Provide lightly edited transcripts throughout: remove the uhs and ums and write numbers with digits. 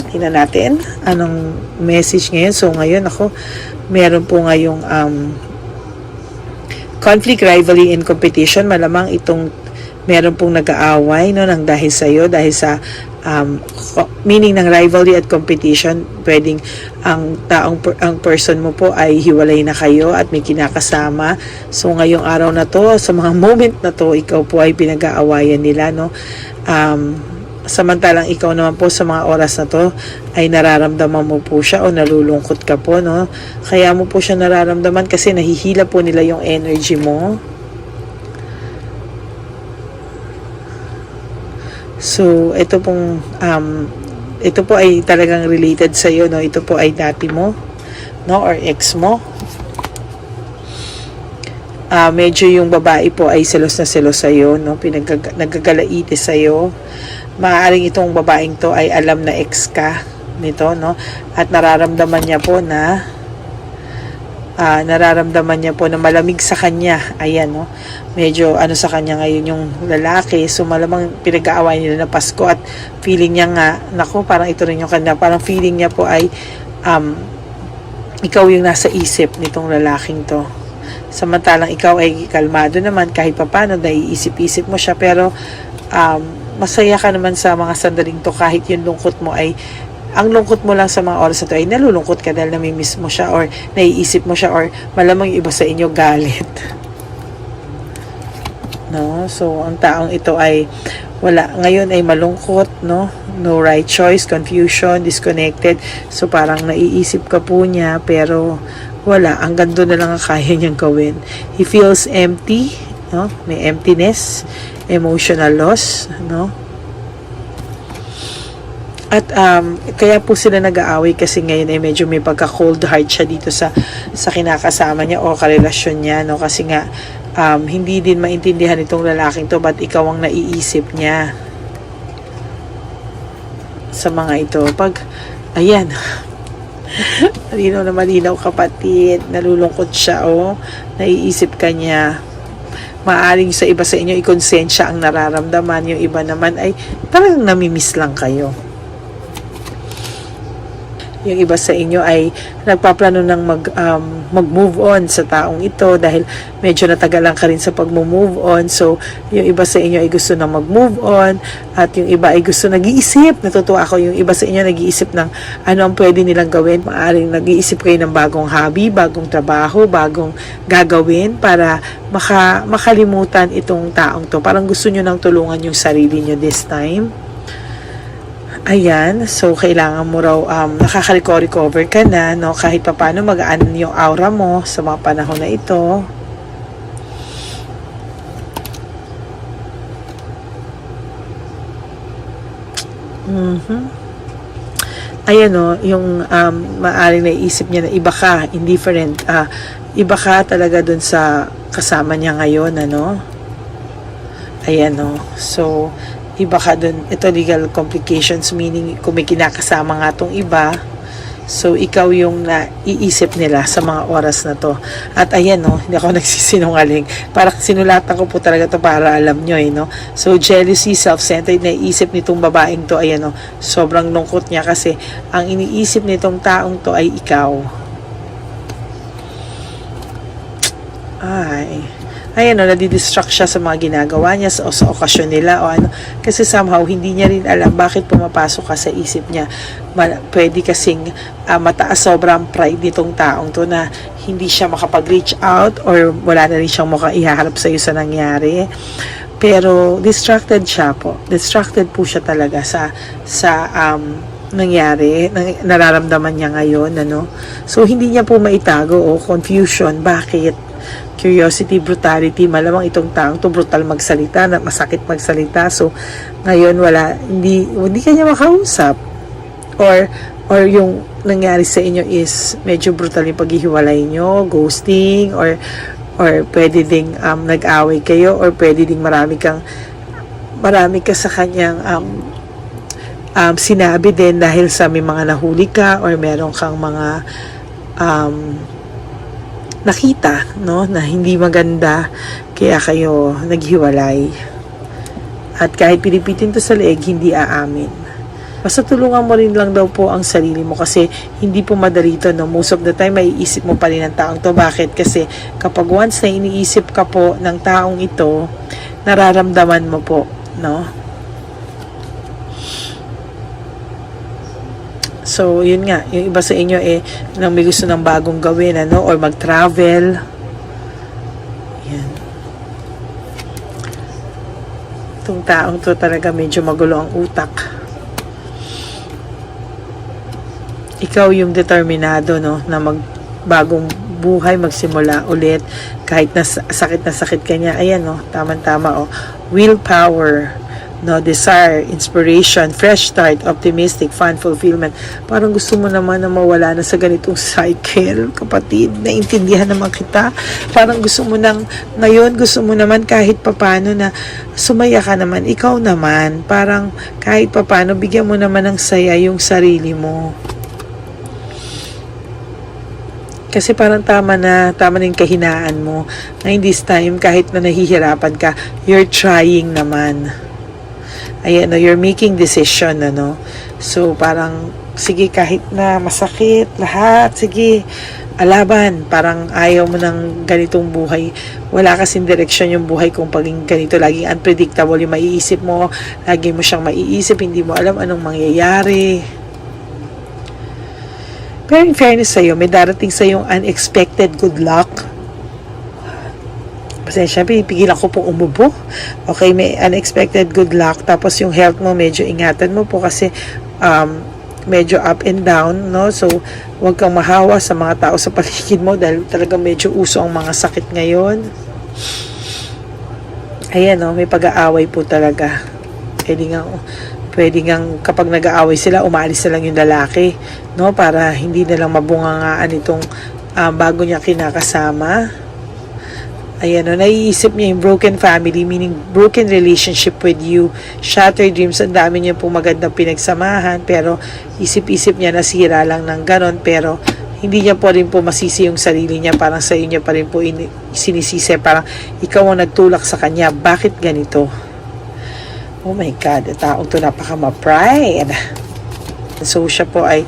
Tingnan natin anong message ngayon. So ngayon meron po ngayong conflict, rivalry, and competition. Malamang itong meron pong nag-aaway no, ng dahil sa iyo, dahil sa meaning ng rivalry at competition. Pwedeng ang person mo po ay hiwalay na kayo at may kinakasama. So ngayong araw na to, sa mga moment na to, ikaw po ay pinag-aawayan nila, no. Samantalang ikaw naman po sa mga oras na to ay nararamdaman mo po siya o nalulungkot ka po, no. Kaya mo po siya nararamdaman kasi nahihila po nila yung energy mo. So ito po ay talagang related sa iyo, no. Ito po ay dati mo, no, or ex mo. Medyo yung babae po ay selos na selos sa iyo, no. Nagkagalaitis sa iyo. Maaaring itong babaeng to ay alam na ex ka nito, no, at nararamdaman niya po na malamig sa kanya. Ayan, no, medyo sa kanya ngayon yung lalaki. So malamang pinag-aaway nila na Pasko at feeling niya nga, naku, parang ito rin yung kanya, parang feeling niya po ay ikaw yung nasa isip nitong lalaking to. Samantalang ikaw ay kalmado naman, kahit papano naiisip-isip mo siya, pero masaya ka naman sa mga sandaling to, kahit yung lungkot mo ay, ang lungkot mo lang sa mga oras na to ay nalulungkot ka dahil namimiss mo siya or naiisip mo siya, or malamang yung iba sa inyo galit, no. So ang taong ito ay ngayon ay malungkot, no, no right choice, confusion, disconnected. So parang naiisip ka po niya pero wala, hanggang doon na lang ang kaya niyang gawin. He feels empty, no, may emptiness, emotional loss, no. At kaya po sila nag-aaway kasi ngayon ay medyo may pagka-cold heart siya dito sa kinakasama niya o karelasyon niya, no, kasi nga hindi din maintindihan itong lalaking to ba't ikaw ang naiisip niya sa mga ito. Ayan, malinaw kapatid, nalulungkot siya, naiisip ka niya. Maaring sa iba sa inyo ikonsensya ang nararamdaman, yung iba naman ay talagang namimiss lang kayo. Yung iba sa inyo ay nagpaplano ng mag-move on sa taong ito dahil medyo natagalan ka rin sa pag-move on. So, yung iba sa inyo ay gusto na mag-move on at yung iba ay gusto nag-iisip. Natutuwa ako, yung iba sa inyo nag-iisip ng ano ang pwede nilang gawin. Maaring nag-iisip kayo ng bagong hobby, bagong trabaho, bagong gagawin para makalimutan itong taong to. Parang gusto nyo nang tulungan yung sarili nyo this time. Ayan, so kailangan mo raw nakaka-recover ka na, no, kahit papaano magaan yung aura mo sa mga panahon na ito. Ayan, no, yung maaaring naiisip niya na iba ka, indifferent, iba ka talaga dun sa kasama niya ngayon, ano. Ayan, no, so iba ka dun. Ito legal complications, meaning kung may kinakasama nga tong iba, so ikaw yung naiisip nila sa mga oras na to. At ayan, no, hindi ako nagsisinungaling, parang sinulatan ko po talaga to para alam nyo, no. So jealousy, self-centered, naiisip nitong babaeng to, ayan, no, sobrang lungkot niya kasi ang iniisip nitong taong to ay ikaw. Ayan, no, nadidistract siya sa mga ginagawa niya sa okasyon nila o ano, kasi somehow hindi niya rin alam bakit pumapasok ka sa isip niya. Pwede kasing mataas sobrang pride nitong taong to na hindi siya makapag-reach out or wala na rin siyang ihaharap sa iyo sa nangyari. Pero distracted po siya talaga sa nangyari, nararamdaman niya ngayon, ano. So hindi niya po maitago confusion. Bakit? Curiosity, brutality, malamang itong taong to brutal magsalita, masakit magsalita. So ngayon hindi kanya makausap, or yung nangyari sa inyo is medyo brutal yung paghihiwalay nyo, ghosting, or pwede ding nag-away kayo, or pwede ding marami ka sa kanyang sinabi din dahil sa may mga nahuli ka, or meron kang mga nakita, no, na hindi maganda, kaya kayo naghiwalay. At kahit pinipitin to sa leeg, hindi aamin. Basta tulungan mo rin lang daw po ang sarili mo kasi hindi po madali ito, no? Most of the time, maiisip mo pa rin ang taong to. Bakit? Kasi kapag once na iniisip ka po ng taong ito, nararamdaman mo po, no? So, yun nga, yung iba sa inyo nang may gusto ng bagong gawin, ano, or mag-travel. Yan. Itong taong to talaga medyo magulo ang utak. Ikaw yung determinado, no, na magbagong buhay, magsimula ulit kahit na sakit ka niya. Ayan, no, tama-tama, oh. Willpower, no, desire, inspiration, fresh start, optimistic, fun, fulfillment. Parang gusto mo naman na mawala na sa ganitong cycle, kapatid. Naintindihan naman kita. Parang gusto mo nang, ngayon gusto mo naman kahit papano na sumaya ka naman. Ikaw naman, parang kahit papano, bigyan mo naman ng saya yung sarili mo. Kasi parang tama na yung kahinaan mo. Ngayon this time, kahit na nahihirapan ka, you're trying naman. Ayan, no, you're making decision, ano. So, parang, sige, kahit na masakit, lahat, sige, alaban. Parang ayaw mo ng ganitong buhay. Wala kasing direksyon yung buhay kung paging ganito. Laging unpredictable yung maiisip mo. Lagi mo siyang maiisip, hindi mo alam anong mangyayari. Pero in fairness sa'yo, may darating sa'yong unexpected good luck. Pasensya, pipigilan ko pong umubo. Okay, may unexpected good luck. Tapos yung health mo, medyo ingatan mo po kasi medyo up and down, no? So, huwag kang mahawa sa mga tao sa paligid mo dahil talaga medyo uso ang mga sakit ngayon. Ayan, no? May pag-aaway po talaga. Pwede ngang kapag nag-aaway sila, umalis na lang yung lalaki, no? Para hindi na lang mabungangaan itong bago niya kinakasama. Ayan, no? Naiisip niya yung broken family, meaning broken relationship with you, shattered dreams. Ang dami niya pong magandang pinagsamahan, pero isip-isip niya nasira lang ng ganon, pero hindi niya po rin po masisi yung sarili niya. Parang sa inyo pa rin po sinisisi. Parang ikaw ang nagtulak sa kanya. Bakit ganito? Oh my God, taong to napaka-ma-pride. So siya po ay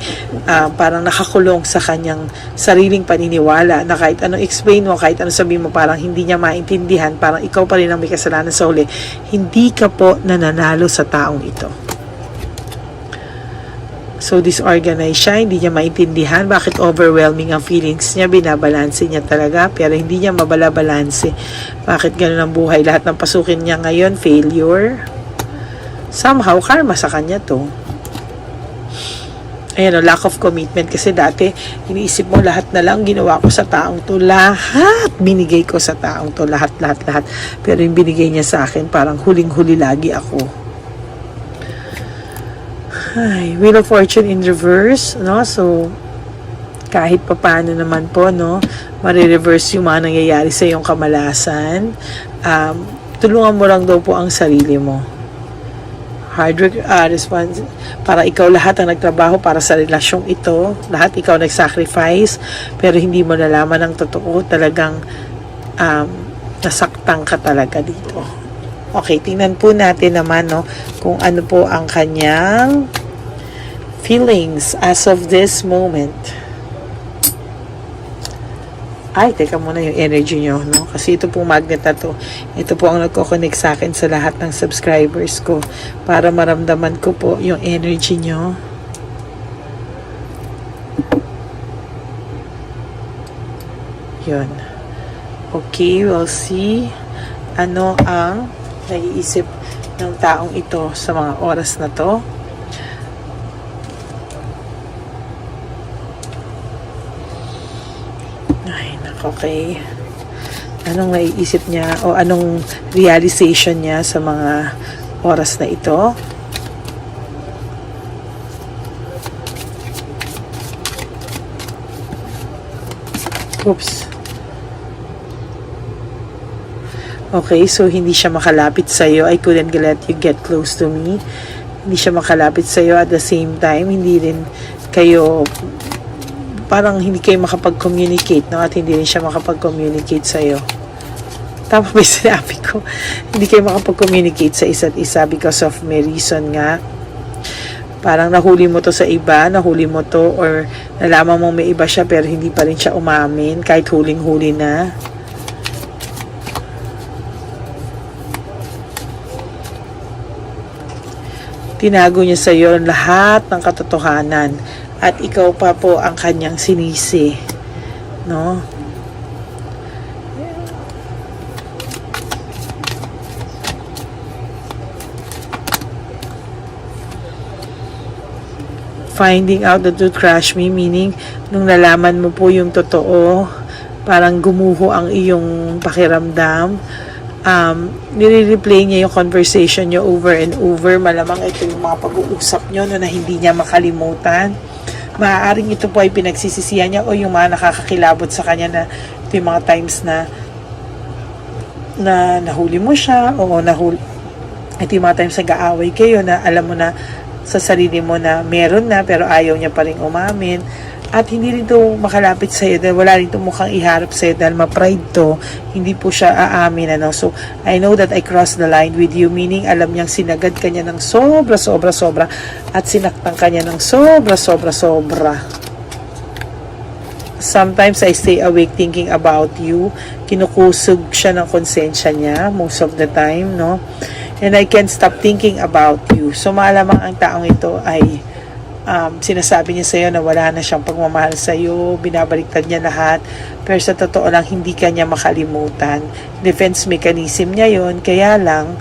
parang nakakulong sa kanyang sariling paniniwala na kahit anong explain mo, kahit anong sabihin mo, parang hindi niya maintindihan, parang ikaw pa rin ang may kasalanan sa huli. Hindi ka po nananalo sa taong ito. So disorganized siya, hindi niya maintindihan bakit overwhelming ang feelings niya, binabalanse niya talaga, pero hindi niya mabalabalanse. Bakit ganun ang buhay? Lahat ng pasukin niya ngayon, failure. Somehow, karma sa kanya to. Ayan, lack of commitment. Kasi dati, iniisip mo lahat na lang ginawa ko sa taong to. Lahat binigay ko sa taong to. Lahat. Pero yung binigay niya sa akin, parang huling-huli lagi ako. Ay, Wheel of Fortune in reverse, no? So, kahit papano naman po, no? Marireverse yung mga nangyayari sa iyong kamalasan. Tulungan mo lang daw po ang sarili mo. Hard work, response, para ikaw lahat ang nagtrabaho para sa relasyong ito, lahat ikaw nag-sacrifice, pero hindi mo nalaman ang totoo, talagang nasaktan ka talaga dito. Okay, tingnan po natin naman, no, kung ano po ang kanyang feelings as of this moment. Ay, teka muna yung energy nyo, no? Kasi ito pong magnet na to. Ito po ang nagko-connect sa akin sa lahat ng subscribers ko para maramdaman ko po yung energy nyo. Yun. Okay, we'll see ano ang naiisip ng taong ito sa mga oras na to. Okay. Anong naiisip niya o anong realization niya sa mga oras na ito? Oops. Okay, so hindi siya makalapit sa iyo. I couldn't let you get close to me. Hindi siya makalapit sa iyo at the same time, hindi rin kayo parang hindi kayo makapag-communicate, no? At hindi rin siya makapag-communicate sa'yo. Tama ba yung sinabi ko? Hindi kayo makapag-communicate sa isa't isa because of may reason nga. Parang nahuli mo to sa iba, nahuli mo to, or nalaman mo may iba siya pero hindi pa rin siya umamin kahit huling-huli na. Tinago niya sa iyo lahat ng katotohanan at ikaw pa po ang kanyang sinisi, no? Finding out the truth crushed me, meaning nung nalaman mo po yung totoo, parang gumuho ang iyong pakiramdam. Nire-replay niya yung conversation niyo over and over. Malamang ito yung mga pag-uusap niyo na hindi niya makalimutan. Maaaring ito po ay pinagsisisihan niya o yung mga nakakakilabot sa kanya na ito yung mga times na nahuli mo siya o ito yung mga times nag-aaway kayo na alam mo na sa sarili mo na meron na pero ayaw niya pa rin umamin. At hindi rin ito makalapit sa'yo dahil wala rin ito mukhang iharap sa'yo dahil ma-pride to. Hindi po siya aamin. So, I know that I crossed the line with you, meaning alam niyang sinagad ka niya ng sobra at sinaktan ka niya ng sobra. Sometimes I stay awake thinking about you. Kinukusog siya ng konsensya niya most of the time, no? And I can't stop thinking about you. So, malamang ang taong ito ay sinasabi niya sa'yo na wala na siyang pagmamahal sa'yo, binabaliktad niya lahat, pero sa totoo lang, hindi ka niya makalimutan. Defense mechanism niya yon, kaya lang,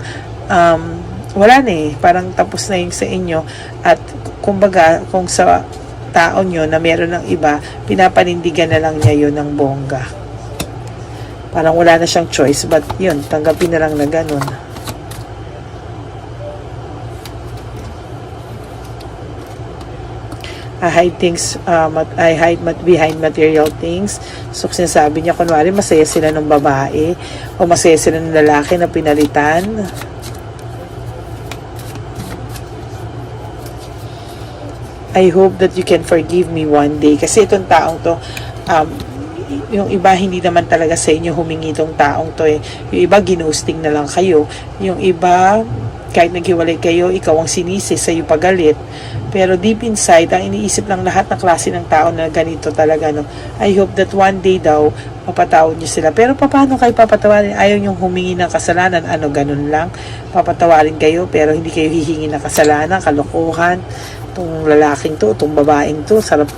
wala na parang tapos na yung sa inyo, at kumbaga, kung sa tao nyo na meron ng iba, pinapanindigan na lang niya yon ng bongga. Parang wala na siyang choice, but yun, tanggapin na lang na ganun. I hide things, I hide behind material things. So, sinasabi niya, kunwari, masaya sila ng babae o masaya sila ng lalaki na pinalitan. I hope that you can forgive me one day. Kasi itong taong to, yung iba hindi naman talaga sa inyo humingi itong taong to eh. Yung iba, ginusting na lang kayo. Yung iba, kahit naghiwalay kayo, ikaw ang sinisi, sa'yo pagalit. Pero deep inside, ang iniisip ng lahat ng klase ng tao na ganito talaga, no? I hope that one day daw, mapatawad niyo sila. Pero paano kayo papatawarin? Ayaw niyong humingi ng kasalanan. Ano, ganun lang? Papatawarin kayo, pero hindi kayo hihingi ng kasalanan, kalokohan. Itong lalaking to, itong babaeng to, sarap,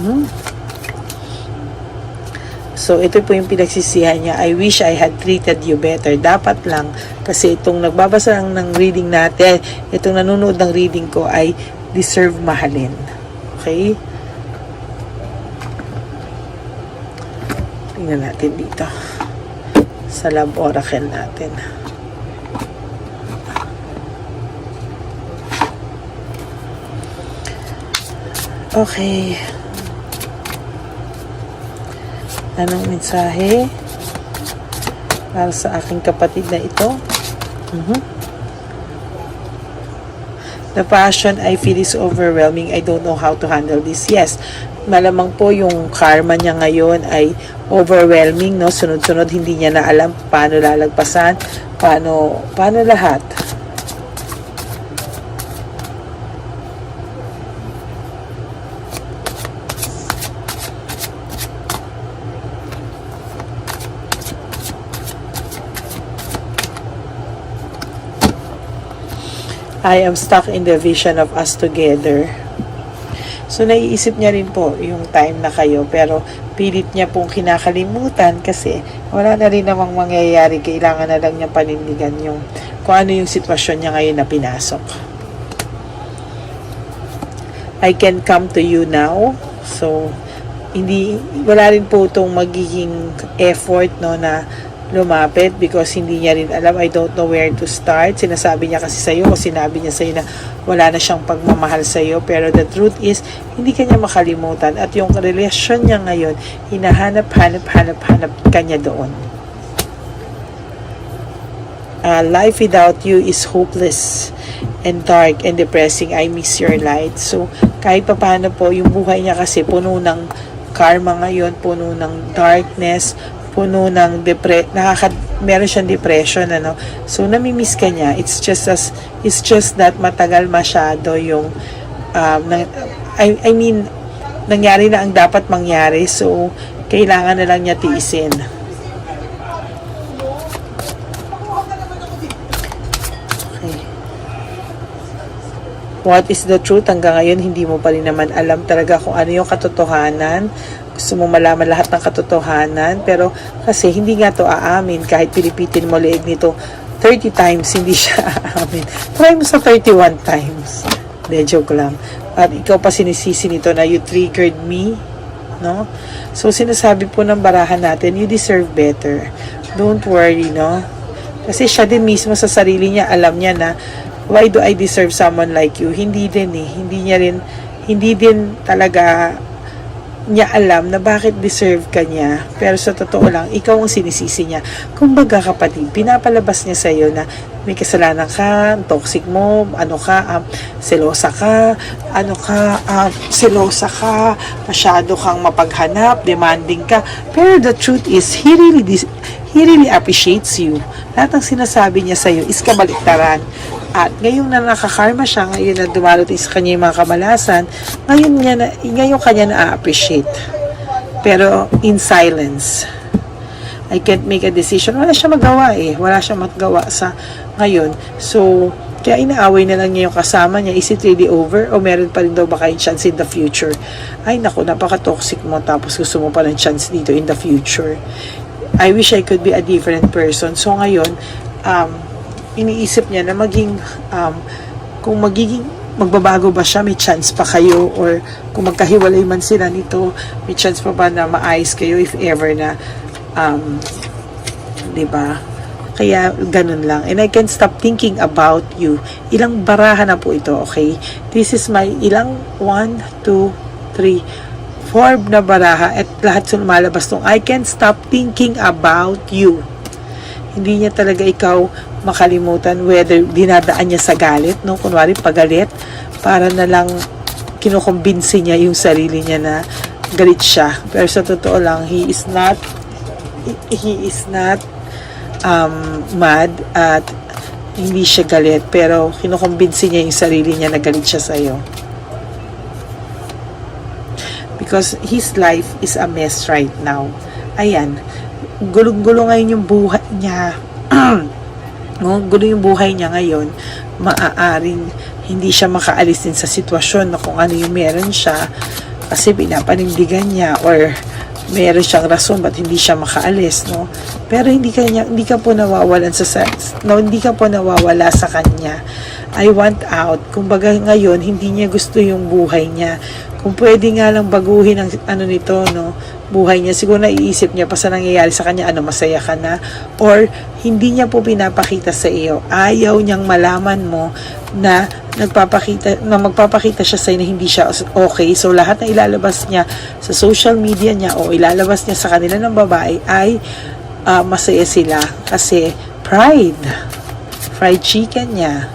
So, ito po yung pinagsisihan niya. I wish I had treated you better. Dapat lang, kasi itong nagbabasa lang ng reading natin, itong nanonood ng reading ko ay deserve mahalin. Okay? Tingnan natin dito. Sa love oracle natin. Okay. Anong mensahe para sa aking kapatid na ito? The passion I feel is overwhelming. I don't know how to handle this. Yes, malamang po yung karma niya ngayon ay overwhelming, no? Sunod-sunod, hindi niya na alam paano lalagpasan, paano lahat. I am stuck in the vision of us together. So, naiisip niya rin po yung time na kayo, pero pilit niya pong kinakalimutan kasi wala na rin namang mangyayari. Kailangan na lang niya panindigan yung kung ano yung sitwasyon niya ngayon na pinasok. I can come to you now. So, wala rin po itong magiging effort, no, na lumapit because hindi niya rin alam. I don't know where to start. Sinasabi niya kasi sa'yo o sinabi niya sa'yo na wala na siyang pagmamahal sa'yo, pero the truth is hindi ka niya makalimutan at yung relasyon niya ngayon hinahanap ka niya doon. Life without you is hopeless and dark and depressing. I miss your light. So kahit pa paano po yung buhay niya kasi puno ng karma ngayon, puno ng darkness, puno ng meron siyang depression, ano. So namimiss ka niya. It's just that matagal masyado yung I mean, nangyari na ang dapat mangyari, so kailangan na lang niya tiisin. Okay. What is the truth? Hanggang ngayon, hindi mo pa rin naman alam talaga kung ano yung katotohanan. Gusto mo malaman lahat ng katotohanan, pero kasi hindi nga to aamin. Kahit pilipitin mo leeg nito 30 times, hindi siya aamin. Try mo sa 31 times. De, joke lang. At ikaw pa sinisisi nito na you triggered me, no? So, sinasabi po ng barahan natin, you deserve better. Don't worry, no? Kasi siya din mismo sa sarili niya, alam niya na, why do I deserve someone like you? Hindi din eh. Hindi din talaga niya alam na bakit deserve ka niya. Pero sa totoo lang, ikaw ang sinisisi niya. Kumbaga kapatid, pinapalabas niya sa iyo na may kasalanan ka, toxic mo, selosa ka, masyado kang mapaghanap, demanding ka. Pero the truth is, he really appreciates you. Lahat ng sinasabi niya sa iyo is kabaliktaran. At ngayon na nakakarma siya, ngayon na dumarating sa kanya yung mga kamalasan, ngayon kanya na-appreciate. Pero in silence. I can't make a decision. Wala siya magawa eh. Wala siya magawa sa ngayon. So, kaya inaaway na lang niya yung kasama niya. Is it really over? O meron pa rin daw baka yung chance in the future? Ay naku, napaka-toxic mo. Tapos gusto mo pa ng chance dito in the future. I wish I could be a different person. So ngayon, iniisip niya na kung magbabago ba siya, may chance pa kayo, or kung magkahiwalay man sila nito, may chance pa ba na maayos kayo if ever na, diba? Kaya ganun lang. And I can't stop thinking about you. Ilang baraha na po ito, okay? This is my 1, 2, 3, 4 na baraha at lahat lumalabas tong I can't stop thinking about you. Hindi niya talaga ikaw makalimutan, whether dinadaan niya sa galit, no? Kunwari pagalit, para na lang kinukumbinsi niya yung sarili niya na galit siya. Pero sa totoo lang, he is not mad at hindi siya galit, pero kinukumbinsi niya yung sarili niya na galit siya sa'yo. Because his life is a mess right now. Ayan, gulong-gulo ngayon yung buhay niya. Gulo yung buhay niya ngayon. Maaaring hindi siya makaalis din sa sitwasyon na kung ano yung meron siya kasi pinapanindigan niya, or meron siyang rason ba't hindi siya makaalis, no? Pero hindi ka po nawawalan hindi ka po nawawala sa kanya. I want out. Kumbaga ngayon, hindi niya gusto yung buhay niya. Kung pwede nga lang baguhin ang buhay niya, siguro naiisip niya pa sa nangyayari sa kanya, masaya ka na, or hindi niya po pinapakita sa iyo. Ayaw niyang malaman mo na magpapakita siya sa iyo na hindi siya okay. So lahat na ilalabas niya sa social media niya o ilalabas niya sa kanila ng babae ay masaya sila kasi fried chicken niya.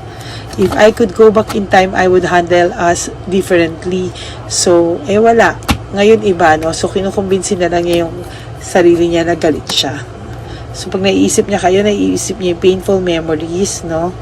If I could go back in time, I would handle us differently. So, wala. Ngayon iba, no? So, kinukumbinsin na lang niya yung sarili niya na galit siya. So, pag naiisip niya kayo, naiisip niya yung painful memories, no?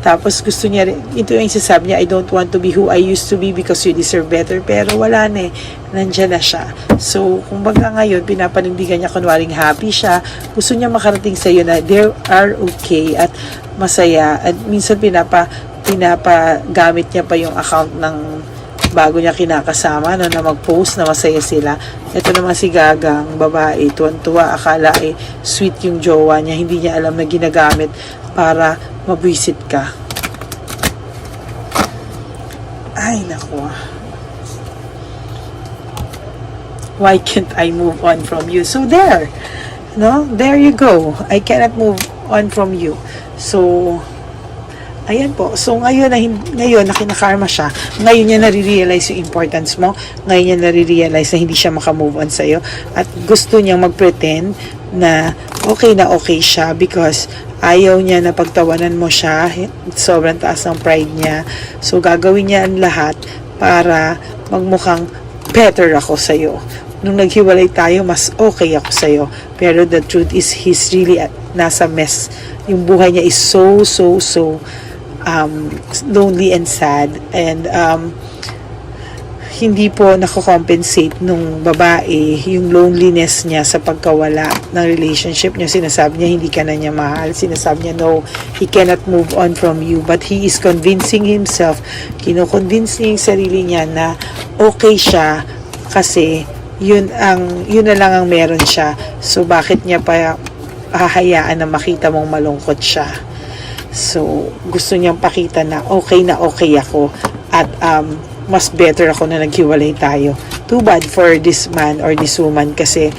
Tapos, gusto niya, ito yung sasabi niya, I don't want to be who I used to be because you deserve better. Pero wala na eh. Nandiyan na siya. So, kumbaga ngayon, pinapanindigan niya, kunwaring happy siya. Gusto niya makarating sa iyo na they are okay at masaya. At minsan pinapagamit niya pa yung account ng bago niya kinakasama, no, na mag-post na masaya sila. Ito naman si Gagang, babae, tuwan-tuwa, akala sweet yung jowa niya. Hindi niya alam na ginagamit para mabwisit ka. Ay, naku. Why can't I move on from you? So there, no? There you go. I cannot move on from you. So, ayan po. So, ngayon na kinakarma siya, ngayon niya nare-realize yung importance mo, ngayon niya nare-realize na hindi siya makamove on sa'yo, at gusto niyang mag-pretend na okay siya because ayaw niya na pagtawanan mo siya, sobrang taas ng pride niya. So, gagawin niya ang lahat para magmukhang better ako sa'yo. Nung naghiwalay tayo, mas okay ako sa'yo. Pero the truth is, he's really nasa mess. Yung buhay niya is so lonely and sad, and hindi po nako-compensate nung babae yung loneliness niya sa pagkawala ng relationship niya. Sinasabi niya hindi ka na niya mahal, sinasabi niya no, he cannot move on from you, but he is convincing himself, kino-convince niya yung sarili niya na okay siya kasi yun na lang ang meron siya. So bakit niya pa hahayaan na makita mong malungkot siya? So gusto niyang pakita na okay ako, at mas better ako na naghiwalay tayo. Too bad for this man or this woman, kasi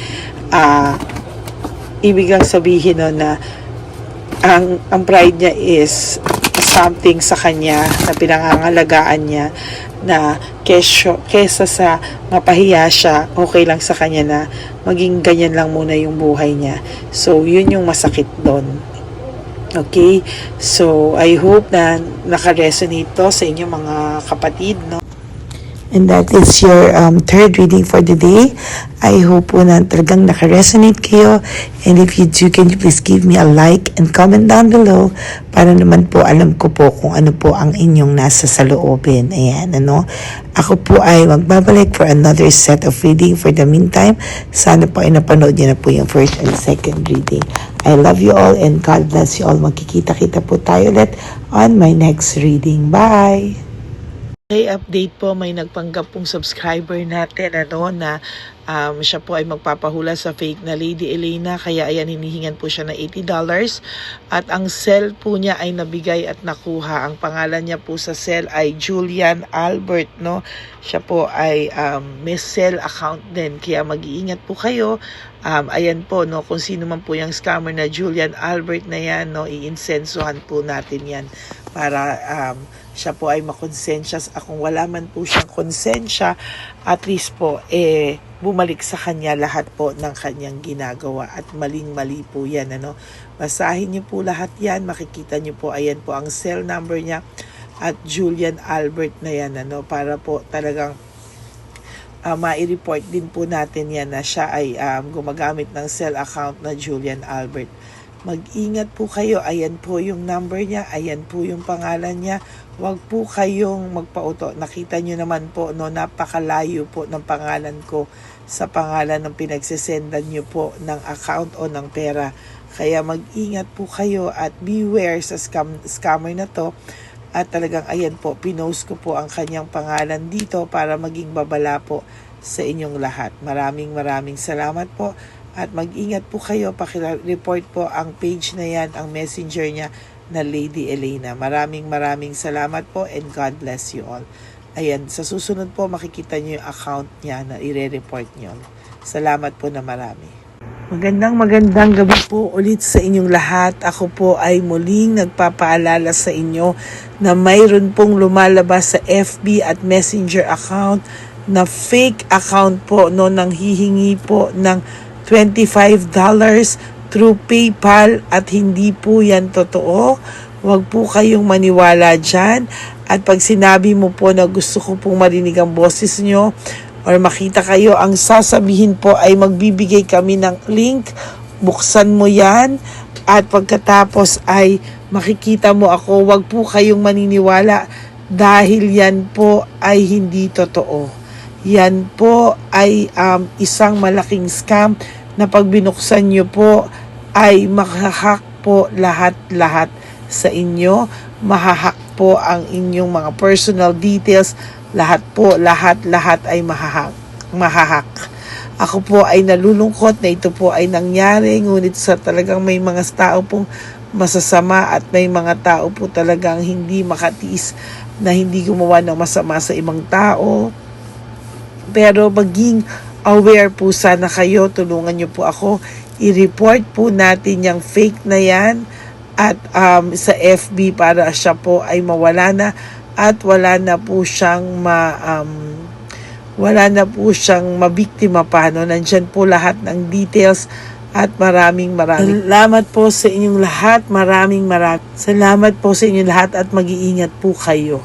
ibig lang sabihin no, na ang pride niya is something sa kanya na pinangangalagaan niya, na kesa sa mapahiya siya, okay lang sa kanya na maging ganyan lang muna yung buhay niya. So yun yung masakit doon. Okay, so I hope na naka-resonate to sa inyo mga kapatid, no? And that is your third reading for the day. I hope po na talagang naka-resonate kayo. And if you do, can you please give me a like and comment down below para naman po alam ko po kung ano po ang inyong nasa saloobin. Ayan, ano. Ako po ay magbabalik for another set of reading. For the meantime, sana po ay napanood niyo na po yung first and second reading. I love you all and God bless you all. Magkikita-kita po tayo ulit on my next reading. Bye! Okay, update po, may nagpanggap pong subscriber natin na siya po ay magpapahula sa fake na Lady Elena, kaya ayan, hinihingan po siya na $80 at ang cell po niya ay nabigay at nakuha. Ang pangalan niya po sa cell ay Julian Albert, no? Siya po ay may cell account din, kaya mag-iingat po kayo. Ayan po, no, kung sino man po yung scammer na Julian Albert na yan, no, iinsensuhan po natin yan para siya po ay makonsensya. Kung wala man po siyang konsensya, at least po bumalik sa kanya lahat po ng kanyang ginagawa, at maling-mali po yan, ano. Basahin niyo po lahat yan, makikita niyo po, ayan po ang cell number niya at Julian Albert na yan, ano, para po talagang ma-report din po natin yan na siya ay gumagamit ng cell account na Julian Albert. Mag-ingat po kayo. Ayan po yung number niya. Ayan po yung pangalan niya. Huwag po kayong magpauto. Nakita nyo naman po, no, napakalayo po ng pangalan ko sa pangalan ng pinagsesendan nyo po ng account o ng pera. Kaya mag-ingat po kayo at beware sa scammer na to. At talagang ayan po, pinost ko po ang kanyang pangalan dito para maging babala po sa inyong lahat. Maraming salamat po. At mag-ingat po kayo, pakireport po ang page na yan, ang messenger niya na Lady Elena. Maraming salamat po and God bless you all. Ayan, sa susunod po makikita niyo yung account niya na i-report niyo. Salamat po na marami. Magandang gabi po ulit sa inyong lahat. Ako po ay muling nagpapaalala sa inyo na mayroon pong lumalabas sa FB at Messenger account na fake account po, no, nang hihingi po ng $25 through PayPal, at hindi po yan totoo. Huwag po kayong maniwala dyan. At pag sinabi mo po na gusto ko pong marinig ang boses nyo or makita kayo, ang sasabihin po ay magbibigay kami ng link, buksan mo yan, at pagkatapos ay makikita mo ako. Huwag po kayong maniniwala dahil yan po ay hindi totoo. Yan po ay isang malaking scam na pag binuksan nyo po ay mahahack po lahat sa inyo. Mahahack po ang inyong mga personal details. Lahat ay mahahack. Ako po ay nalulungkot na ito po ay nangyari, ngunit sa talagang may mga tao pong masasama at may mga tao po talagang hindi makatiis na hindi gumawa ng masama sa ibang tao. Pero maging aware po sana kayo. Tulungan nyo po ako. I-report po natin yung fake na yan at sa FB para siya po ay mawala na at wala na po siyang mabiktima pa, no? Nandyan po lahat ng details at maraming salamat po sa inyong lahat. Maraming salamat po sa inyong lahat at mag-iingat po kayo.